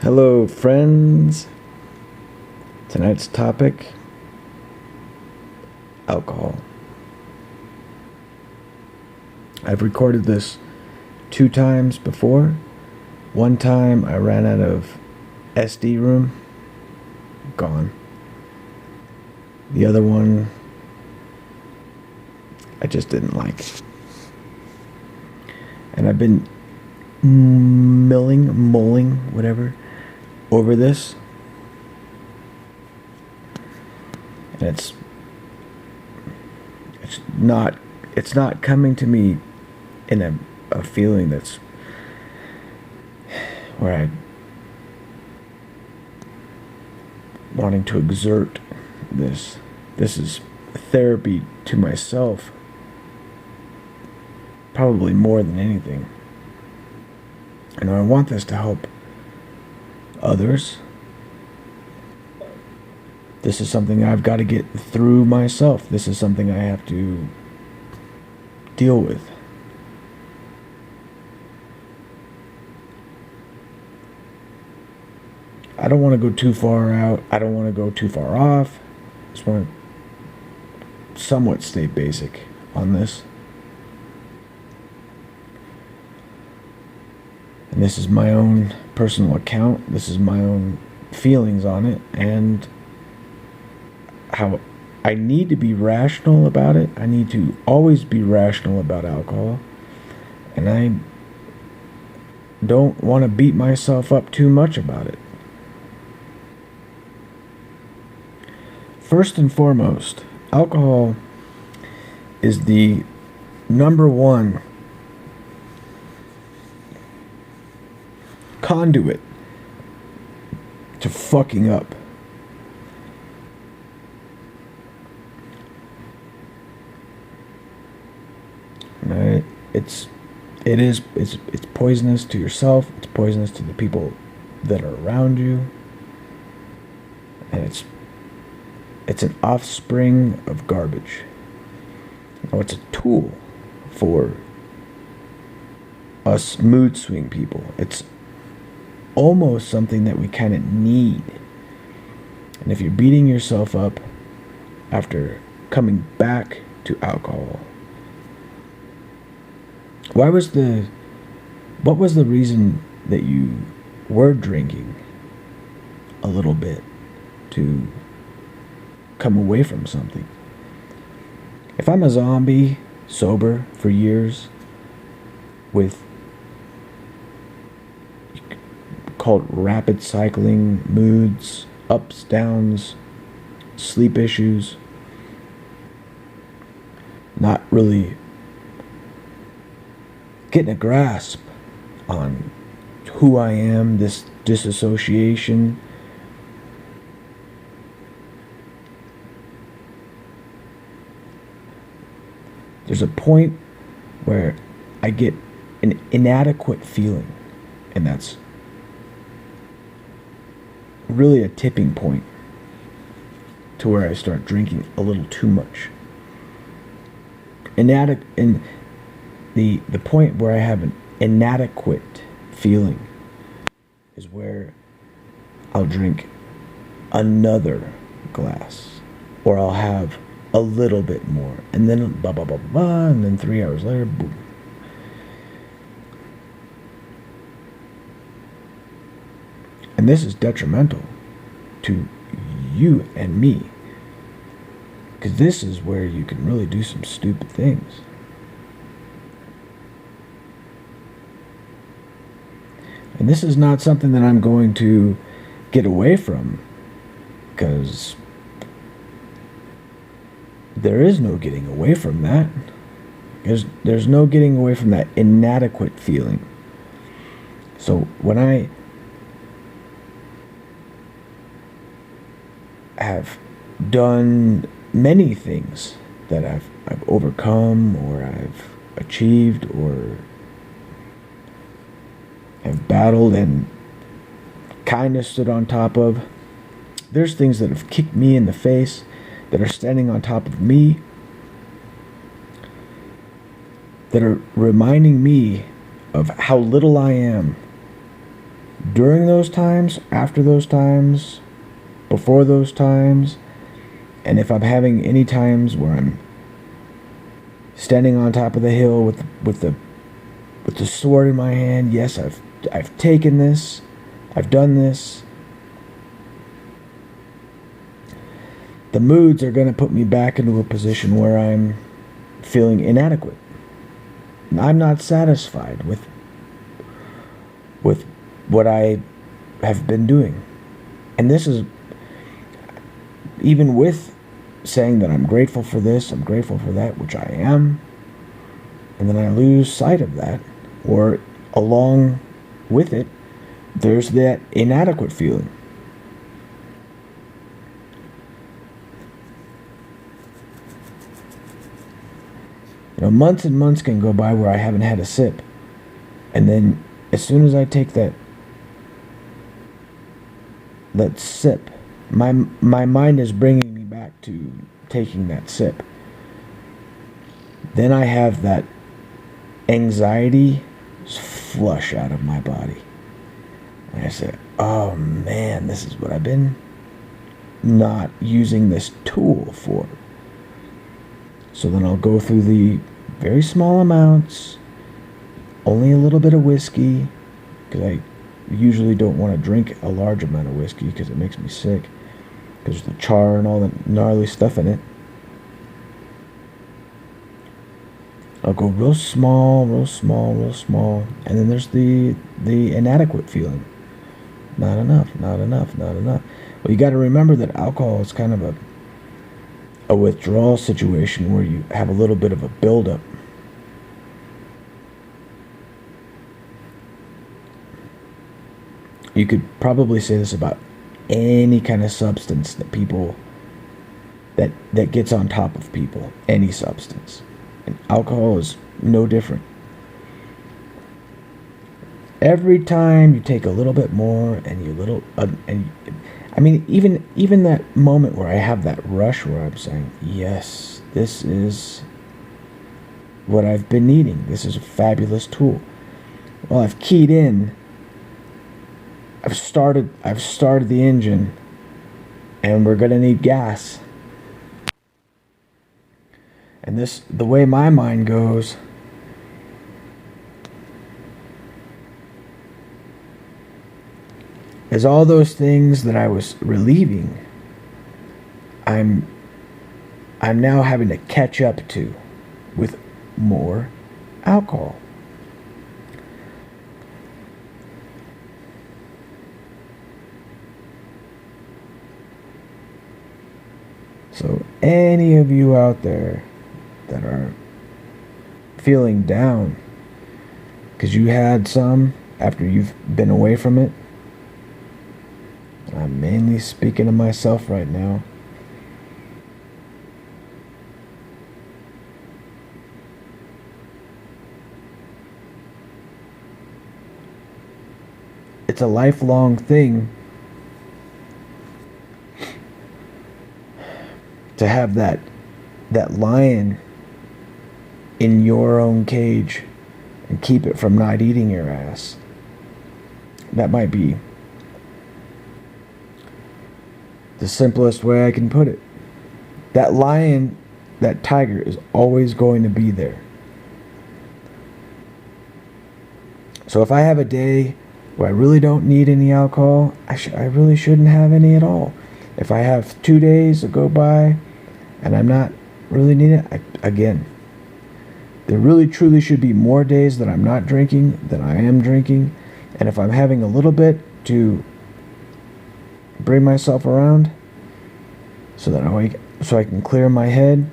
Hello, friends. Tonight's topic: alcohol. I've recorded this 2 times before. One time I ran out of SD room. Gone. The other one I just didn't like. And I've been mulling, whatever, over this. And it's not coming to me in a feeling that's where I wanting to exert this. This is therapy to myself, probably more than anything. And I want this to help others. This is something I've got to get through myself. This is something I have to deal with. I don't want to go too far out. I don't want to go too far off. I just want to somewhat stay basic on this. And this is my own personal account. This is my own feelings on it, and how I need to be rational about it. I need to always be rational about alcohol. And I don't want to beat myself up too much about it. First and foremost, alcohol is the number one conduit to fucking up. Right? It's poisonous to yourself. It's poisonous to the people that are around you, and it's an offspring of garbage. Now, it's a tool for us mood swing people. It's almost something that we kind of need. And if you're beating yourself up after coming back to alcohol, what was the reason that you were drinking a little bit to come away from something? If I'm a zombie, sober for years, with called rapid cycling moods, ups, downs, sleep issues, not really getting a grasp on who I am, this disassociation, there's a point where I get an inadequate feeling, and that's really a tipping point to where I start drinking a little too much. And the point where I have an inadequate feeling is where I'll drink another glass, or I'll have a little bit more, and then blah blah blah blah, and then 3 hours later, boom. And this is detrimental to you and me, because this is where you can really do some stupid things. And this is not something that I'm going to get away from, because there is no getting away from that. There's no getting away from that inadequate feeling. So when I have done many things that I've overcome, or I've achieved, or have battled and kind of stood on top of, there's things that have kicked me in the face, that are standing on top of me, that are reminding me of how little I am during those times, after those times, before those times, and if I'm having any times where I'm standing on top of the hill with the sword in my hand, yes, I've taken this, I've done this. The moods are going to put me back into a position where I'm feeling inadequate. I'm not satisfied with what I have been doing. And this is even with saying that I'm grateful for this, I'm grateful for that, which I am, and then I lose sight of that, or along with it, there's that inadequate feeling. Months and months can go by where I haven't had a sip. And then as soon as I take that sip, my mind is bringing me back to taking that sip. Then I have that anxiety flush out of my body. And I say, oh man, this is what I've been not using this tool for. So then I'll go through the very small amounts, only a little bit of whiskey, because I usually don't want to drink a large amount of whiskey because it makes me sick, because the char and all the gnarly stuff in it. I'll go real small, real small, real small, and then there's the inadequate feeling. Not enough, not enough, not enough. Well, you got to remember that alcohol is kind of a withdrawal situation where you have a little bit of a buildup. You could probably say this about any kind of substance that people that gets on top of people, any substance. And alcohol is no different. Every time you take a little bit more I mean, even that moment where I have that rush where I'm saying, yes, this is what I've been needing. This is a fabulous tool. Well, I've keyed in. I've started the engine, and we're gonna need gas. And the way my mind goes, is all those things that I was relieving, I'm now having to catch up to with more alcohol. So any of you out there that are feeling down because you had some after you've been away from it, I'm mainly speaking to myself right now. It's a lifelong thing to have that lion in your own cage and keep it from not eating your ass. That might be the simplest way I can put it. That lion, that tiger is always going to be there. So if I have a day where I really don't need any alcohol, I really shouldn't have any at all. If I have 2 days that go by and I'm not really needing it, again, there really truly should be more days that I'm not drinking than I am drinking. And if I'm having a little bit to bring myself around so that I can clear my head,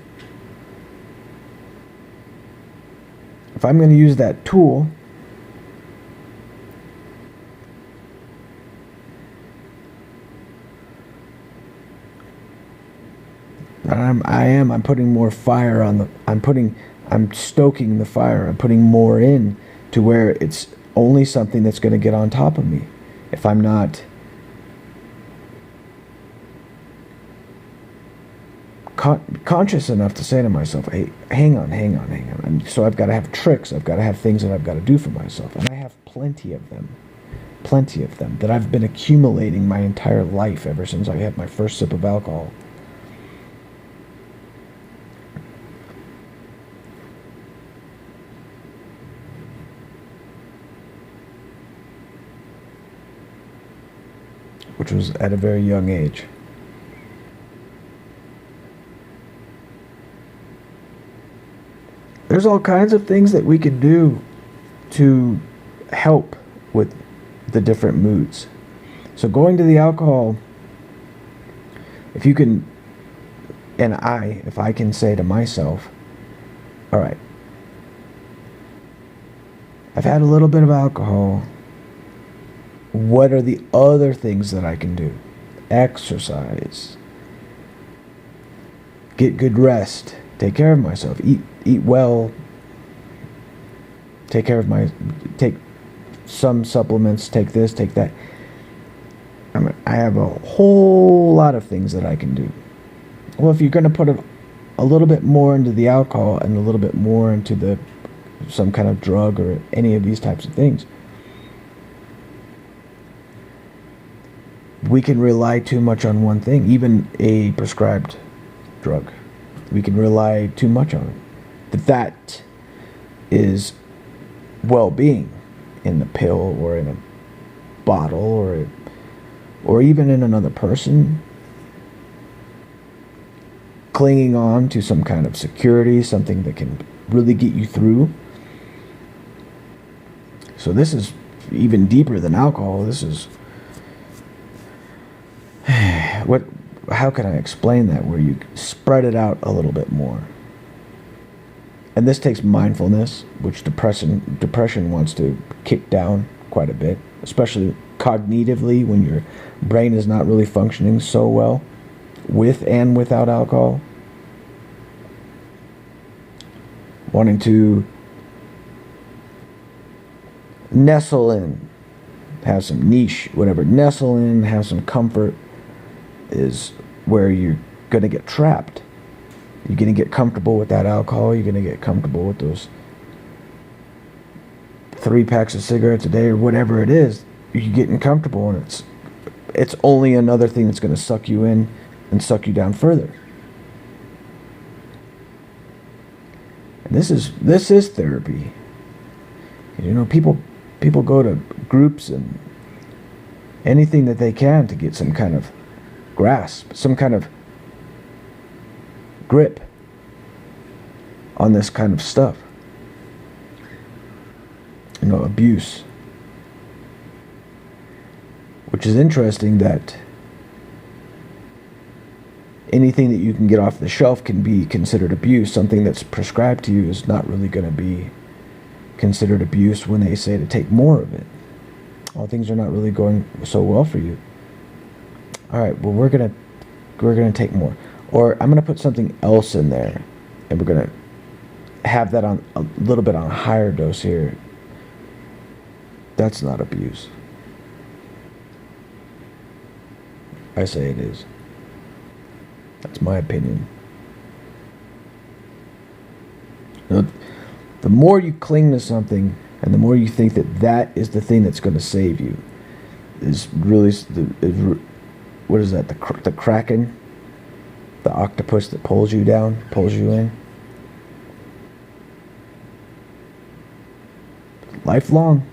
if I'm going to use that tool, I'm putting more fire on I'm stoking the fire. I'm putting more in to where it's only something that's going to get on top of me. If I'm not conscious enough to say to myself, hey, hang on. So I've got to have tricks. I've got to have things that I've got to do for myself. And I have plenty of them. plenty of them, that I've been accumulating my entire life ever since I had my first sip of alcohol. Which was at a very young age. There's all kinds of things that we can do to help with the different moods. So going to the alcohol, if you can, and if I can say to myself, all right, I've had a little bit of alcohol. What are the other things that I can do? Exercise, get good rest, take care of myself, eat well, take some supplements, take this, take that. I have a whole lot of things that I can do. Well, if you're going to put a little bit more into the alcohol and a little bit more into some kind of drug or any of these types of things, we can rely too much on one thing, even a prescribed drug. We can rely too much on it. That is well-being in the pill or in a bottle or even in another person. Clinging on to some kind of security, something that can really get you through. So this is even deeper than alcohol. This is how can I explain that, where you spread it out a little bit more. And this takes mindfulness, which depression wants to kick down quite a bit, especially cognitively when your brain is not really functioning so well with and without alcohol. Wanting to nestle in, have some niche, whatever, nestle in, have some comfort, is where you're going to get trapped. You're going to get comfortable with that alcohol. You're going to get comfortable with those 3 packs of cigarettes a day or whatever it is. You're getting comfortable, and it's only another thing that's going to suck you in and suck you down further. And this is therapy. You know, people go to groups and anything that they can to get some kind of grasp, some kind of grip on this kind of stuff. You know, abuse. Which is interesting that anything that you can get off the shelf can be considered abuse. Something that's prescribed to you is not really going to be considered abuse when they say to take more of it. All things are not really going so well for you. All right, well, we're gonna take more, or I'm gonna put something else in there, and we're gonna have that on a little bit on a higher dose here. That's not abuse. I say it is. That's my opinion. You know, the more you cling to something, and the more you think that is the thing that's going to save you, is really what is that? The kraken, the octopus that pulls you down, pulls you in. Lifelong.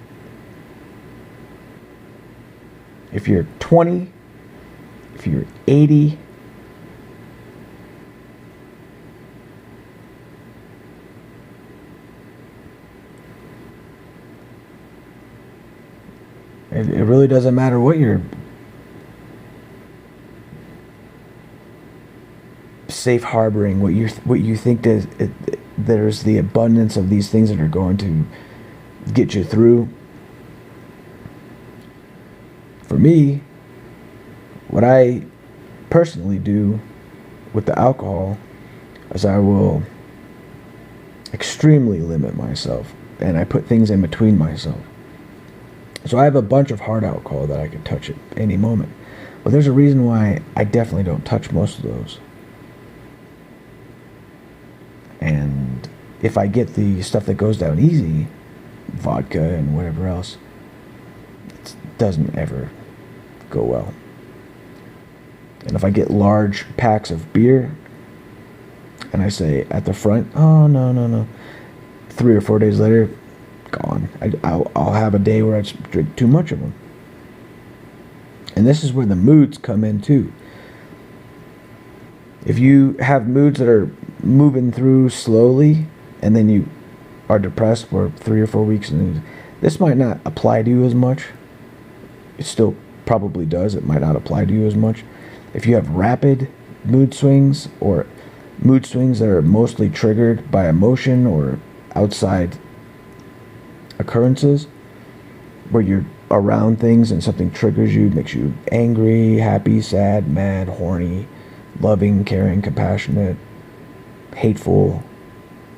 If you're 20, if you're 80, it really doesn't matter what you're safe harboring, what you think there's the abundance of these things that are going to get you through. For me, what I personally do with the alcohol is I will extremely limit myself, and I put things in between myself. So I have a bunch of hard alcohol that I can touch at any moment. But there's a reason why I definitely don't touch most of those. And if I get the stuff that goes down easy, vodka and whatever else, doesn't ever go well. And if I get large packs of beer and I say at the front, oh, no, no, no, 3 or 4 days later, gone. I'll have a day where I just drink too much of them. And this is where the moods come in too. If you have moods that are moving through slowly and then you are depressed for 3 or 4 weeks, and this might not apply to you as much. It still probably does. It might not apply to you as much. If you have rapid mood swings, or mood swings that are mostly triggered by emotion or outside occurrences, where you're around things and something triggers you, makes you angry, happy, sad, mad, horny, loving, caring, compassionate, hateful,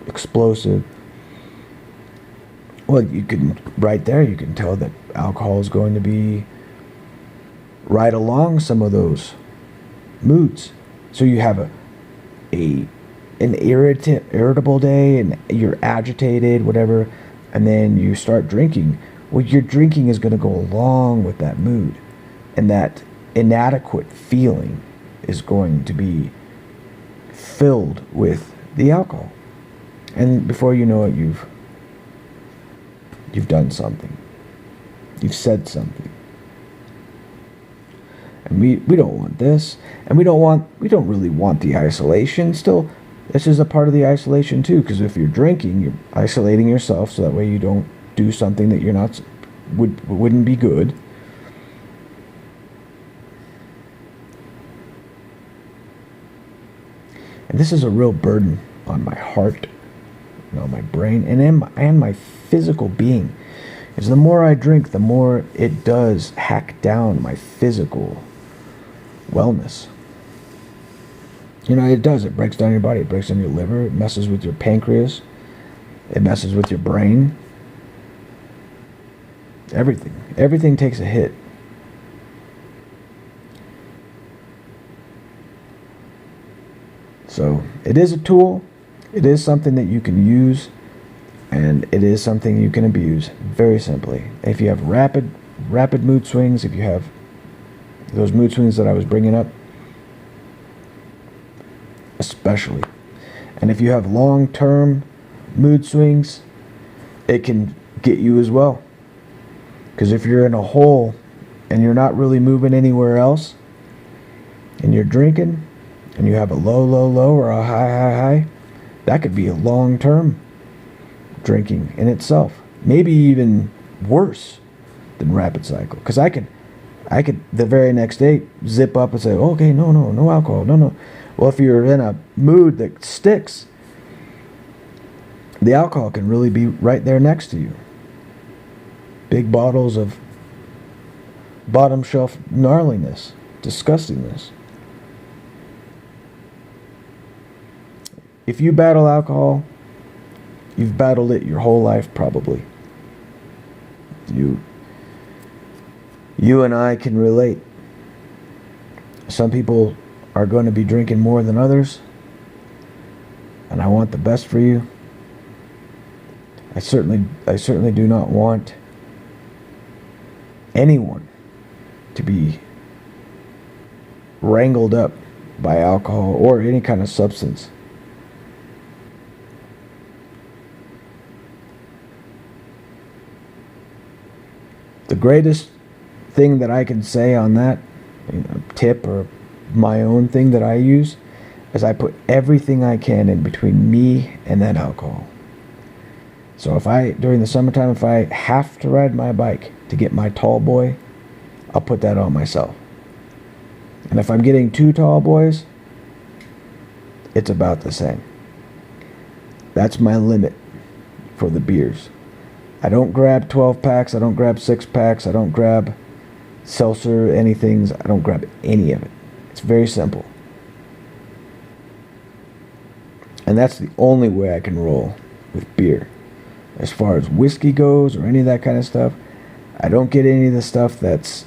explosive. Well, you can, right there, you can tell that alcohol is going to be right along some of those moods. So you have an irritable day and you're agitated, whatever, and then you start drinking. Well, your drinking is going to go along with that mood, and that inadequate feeling is going to be filled with the alcohol. And before you know it, you've done something. You've said something. And we don't want this. And we don't really want the isolation. Still, this is a part of the isolation too, because if you're drinking, you're isolating yourself so that way you don't do something that you're not wouldn't be good. And this is a real burden on my heart, my brain, and my physical being. Is the more I drink, the more it does hack down my physical wellness. It does. It breaks down your body. It breaks down your liver. It messes with your pancreas. It messes with your brain. Everything. Everything takes a hit. So it is a tool. It is something that you can use, and it is something you can abuse very simply. If you have rapid mood swings, if you have those mood swings that I was bringing up, especially, and if you have long-term mood swings, it can get you as well. Because if you're in a hole and you're not really moving anywhere else, and you're drinking, and you have a low, low, low, or a high, high, high, that could be a long-term drinking in itself. Maybe even worse than rapid cycle. Because I could the very next day zip up and say, okay, no alcohol, no. Well, if you're in a mood that sticks, the alcohol can really be right there next to you. Big bottles of bottom shelf gnarliness, disgustingness. If you battle alcohol, you've battled it your whole life probably. You and I can relate. Some people are going to be drinking more than others, and I want the best for you. I certainly do not want anyone to be wrangled up by alcohol or any kind of substance. The greatest thing that I can say on that, tip or my own thing that I use, is I put everything I can in between me and that alcohol. So during the summertime, if I have to ride my bike to get my tall boy, I'll put that on myself. And if I'm getting 2 tall boys, it's about the same. That's my limit for the beers. I don't grab 12 packs, I don't grab 6 packs, I don't grab seltzer, anything. I don't grab any of it. It's very simple. And that's the only way I can roll with beer. As far as whiskey goes or any of that kind of stuff, I don't get any of the stuff that's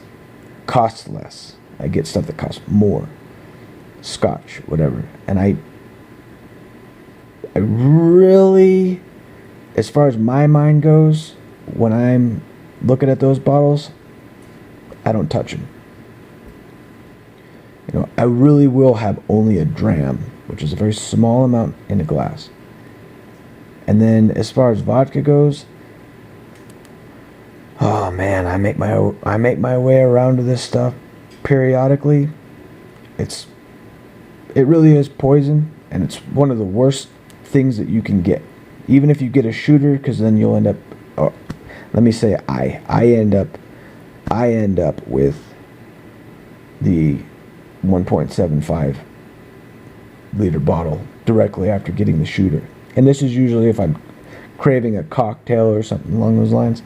costs less. I get stuff that costs more. Scotch, whatever. And I really, as far as my mind goes, when I'm looking at those bottles, I don't touch them. You know, I really will have only a dram, which is a very small amount in a glass. And then as far as vodka goes, oh man, I make my way around to this stuff periodically. It really is poison, and it's one of the worst things that you can get. Even if you get a shooter, because then you'll end up. Oh, let me say I end up with the 1.75 liter bottle directly after getting the shooter. And this is usually if I'm craving a cocktail or something along those lines.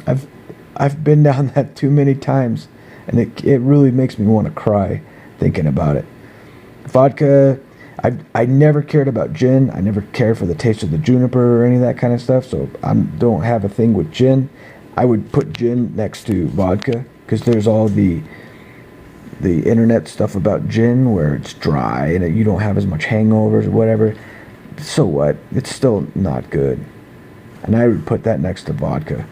I've been down that too many times, and it really makes me want to cry thinking about it. Vodka, I never cared about gin. I never cared for the taste of the juniper or any of that kind of stuff, so I don't have a thing with gin. I would put gin next to vodka, because there's all the internet stuff about gin where it's dry and you don't have as much hangovers or whatever. So what? It's still not good. And I would put that next to vodka.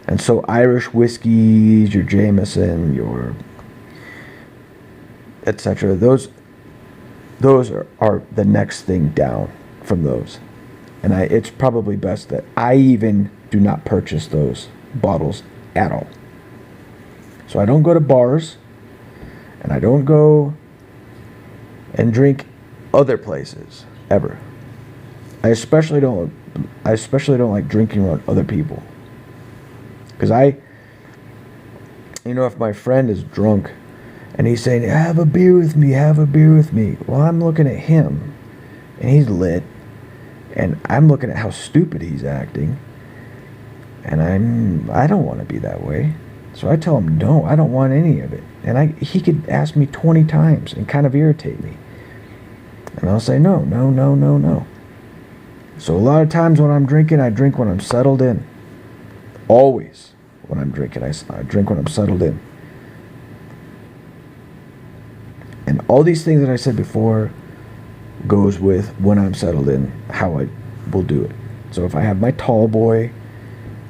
And so Irish whiskeys, your Jameson, your etc. Those are the next thing down from those. And it's probably best that I even do not purchase those bottles at all. So I don't go to bars, and I don't go and drink other places ever. I especially don't like drinking around other people. Because if my friend is drunk and he's saying, have a beer with me, well, I'm looking at him and he's lit, and I'm looking at how stupid he's acting, and I don't want to be that way. So I tell him, no, I don't want any of it. And he could ask me 20 times and kind of irritate me. And I'll say, no. So a lot of times when I'm drinking, I drink when I'm settled in. Always when I'm drinking, I drink when I'm settled in. And all these things that I said before goes with when I'm settled in, how I will do it. So if I have my tall boy,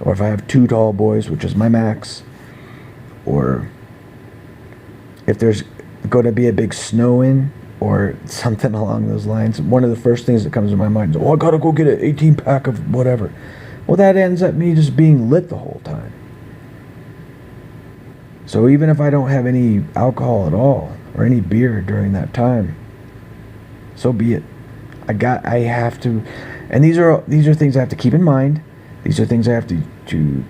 or if I have 2 tall boys, which is my max, or if there's going to be a big snow in or something along those lines, one of the first things that comes to my mind is, I gotta go get an 18-pack of whatever. Well, that ends up me just being lit the whole time. So even if I don't have any alcohol at all or any beer during that time, so be it. I have to, and these are things I have to keep in mind. These are things I have to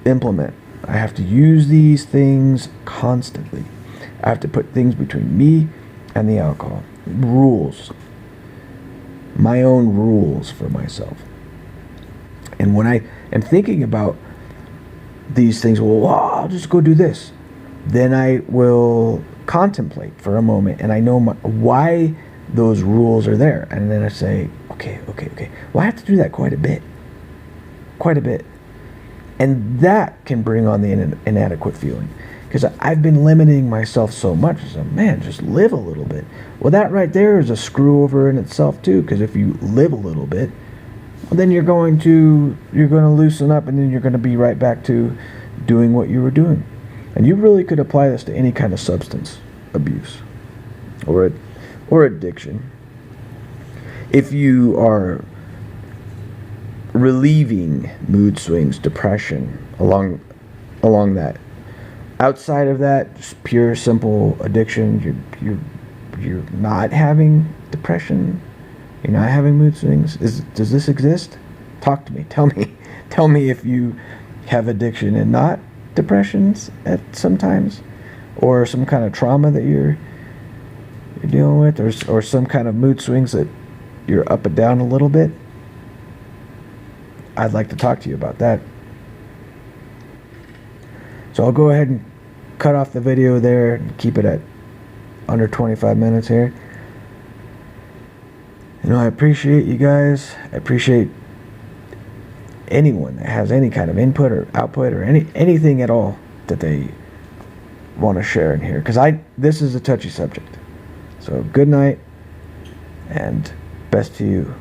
implement. I have to use these things constantly. I have to put things between me and the alcohol. Rules. My own rules for myself. And when I am thinking about these things, well, I'll just go do this. Then I will contemplate for a moment, and I know why those rules are there. And then I say, okay. Well, I have to do that quite a bit. And that can bring on the inadequate feeling. Because I've been limiting myself so much. So, man, just live a little bit. Well, that right there is a screw over in itself, too. Because if you live a little bit, well, then you're going to loosen up, and then you're going to be right back to doing what you were doing. And you really could apply this to any kind of substance abuse or addiction. If you are relieving mood swings, depression, along that. Outside of that, just pure simple addiction, you're not having depression, you're not having mood swings. Does this exist? Talk to me. Tell me if you have addiction and not depressions at sometimes, or some kind of trauma that you're dealing with, or some kind of mood swings that you're up and down a little bit. I'd like to talk to you about that. So I'll go ahead and cut off the video there and keep it at under 25 minutes here. I appreciate you guys. I appreciate anyone that has any kind of input or output or anything at all that they want to share in here, because this is a touchy subject. So good night, and best to you.